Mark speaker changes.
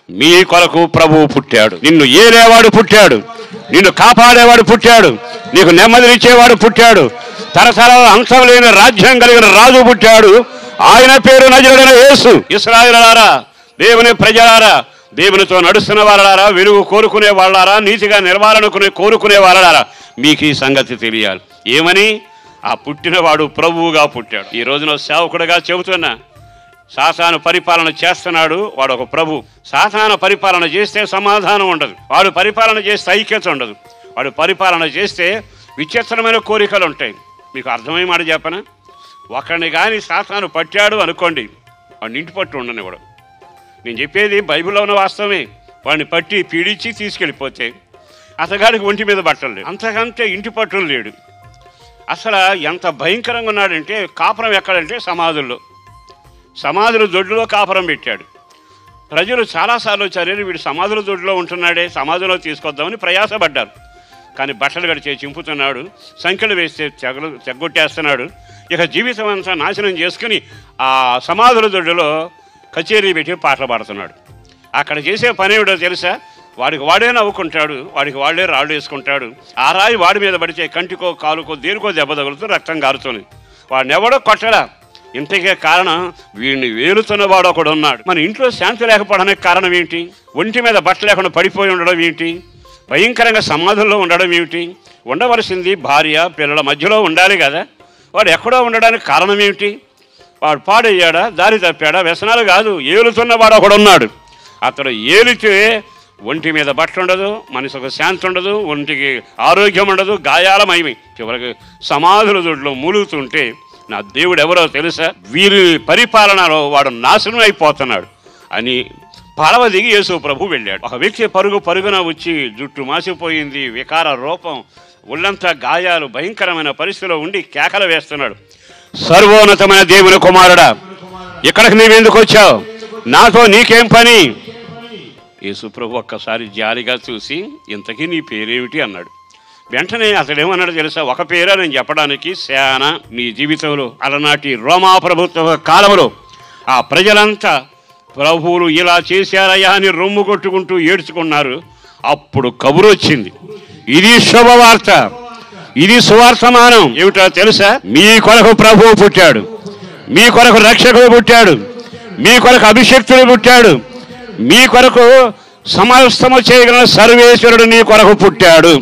Speaker 1: మీ కొరకు ప్రభువు పుట్టాడు. నిన్ను ఏలేవాడు పుట్టాడు, నిన్ను కాపాడేవాడు పుట్టాడు, నీకు నెమ్మదినిచ్చేవాడు పుట్టాడు, తరతరాల అంశం లేని రాజ్యం కలిగిన రాజు పుట్టాడు. ఆయన పేరు నజరుడైన యేసు. ఇశ్రాయేలులారా, దేవుని ప్రజలారా, దేవునితో నడుస్తున్న వాళ్ళారా, వెలుగు కోరుకునే వాళ్ళారా, నీతిగా నిలవాలనుకునే కోరుకునే వాళ్ళారా, మీకు ఈ సంగతి తెలియాలి. ఏమని? ఆ పుట్టినవాడు ప్రభువుగా పుట్టాడు. ఈ రోజున సేవకుడుగా చెబుతున్నా, సాతాను పరిపాలన చేస్తున్నాడు, వాడు ఒక ప్రభు. సాతాను పరిపాలన చేస్తే సమాధానం ఉండదు, వాడు పరిపాలన చేస్తే ఐక్యత ఉండదు, వాడు పరిపాలన చేస్తే విచిత్రమైన కోరికలు ఉంటాయి. మీకు అర్థమయ్యే మాట చెప్పనా? ఒకరిని కానీ సాతాను పట్టాడు అనుకోండి, వాడిని ఇంటి పట్టు ఉండనివాడు. నేను చెప్పేది బైబిల్లో ఉన్న వాస్తవమే. వాడిని పట్టి పీడించి తీసుకెళ్ళిపోతే అతగాడికి ఒంటి మీద బట్టలు లేడు, అంతకంటే ఇంటి పట్టులు లేడు. అసలు ఎంత భయంకరంగా ఉన్నాడంటే, కాపురం ఎక్కడంటే సమాధుల్లో, సమాధుల దొడ్డులో కాపురం పెట్టాడు. ప్రజలు చాలాసార్లు వచ్చారు, వీడు సమాధుల దొడ్డులో ఉంటున్నాడే, సమాధిలో తీసుకొద్దామని ప్రయాసపడ్డారు. కానీ బట్టలు గడిచే చింపుతున్నాడు, సంఖ్యలు వేస్తే చెగ్గొట్టేస్తున్నాడు. ఇక జీవితం అంతా నాశనం చేసుకుని ఆ సమాధుల దొడ్డులో కచేరీ పెట్టి పాటలు పాడుతున్నాడు. అక్కడ చేసే పని ఏమిటో తెలుసా? వాడికి వాడే నవ్వుకుంటాడు, వాడికి వాడే రాళ్ళు వేసుకుంటాడు. ఆ రాయి వాడి మీద పడితే కంటికో కాలుకో దేనికో దెబ్బ తగులుతూ రక్తం కారుతుంది. వాడిని ఎవడో కొట్టడా. ఇంతకే కారణం, వీడిని వేలుతున్నవాడు ఒకడు ఉన్నాడు. మన ఇంట్లో శాంతి లేకపోవడానికి కారణం ఏంటి? ఒంటి మీద బట్ట లేకుండా పడిపోయి ఉండడం ఏంటి? భయంకరంగా సమాధుల్లో ఉండడం ఏమిటి? ఉండవలసింది భార్య పిల్లల మధ్యలో ఉండాలి కదా. వాడు ఎక్కడో ఉండడానికి కారణం ఏమిటి? వాడు పాడయ్యాడా, దారి తప్పాడా? వ్యసనాలు కాదు, ఏలుతున్నవాడు ఒకడు ఉన్నాడు. అతడు ఏలితే ఒంటి మీద బట్ట ఉండదు, మనసుకు శాంతి ఉండదు, ఒంటికి ఆరోగ్యం ఉండదు, గాయాలమయమి. చివరికి సమాధుల దొడ్లో మూలుగుతుంటే నా దేవుడు ఎవరో తెలుసా? వీరి పరిపాలనలో వాడు నాశనం అయిపోతున్నాడు అని పడవ దిగి యేసు ప్రభు వెళ్ళాడు. ఒక వ్యక్తి పరుగున వచ్చి జుట్టు మాసిపోయింది, వికార రూపం, ఒళ్ళంతా గాయాలు, భయంకరమైన పరిస్థితిలో ఉండి కేకలు వేస్తున్నాడు. సర్వోన్నతమైన దేవుని కుమారుడా, ఇక్కడికి నీవెందుకు వచ్చావు? నాతో నీకేం పని? యేసు ప్రభు ఒక్కసారి జాలిగా చూసి, ఇంతకీ నీ పేరేమిటి అన్నాడు. వెంటనే అతడేమన్నాడు తెలుసా? ఒక పేరా నేను చెప్పడానికి శానా. నీ జీవితంలో అలనాటి రోమా ప్రభుత్వ కాలంలో ఆ ప్రజలంతా ప్రభువులు ఇలా చేశారయ్యా అని రొమ్ము కొట్టుకుంటూ ఏడ్చుకున్నారు. అప్పుడు కబురు వచ్చింది, ఇది శుభవార్త, ఇది సువార్తమానం. ఏమిటో తెలుసా? మీ కొరకు ప్రభువు పుట్టాడు, మీ కొరకు రక్షకుడు పుట్టాడు, మీ కొరకు అభిషక్తుడు పుట్టాడు, మీ కొరకు సమస్తము చేయగల సర్వేశ్వరుడు నీ కొరకు పుట్టాడు.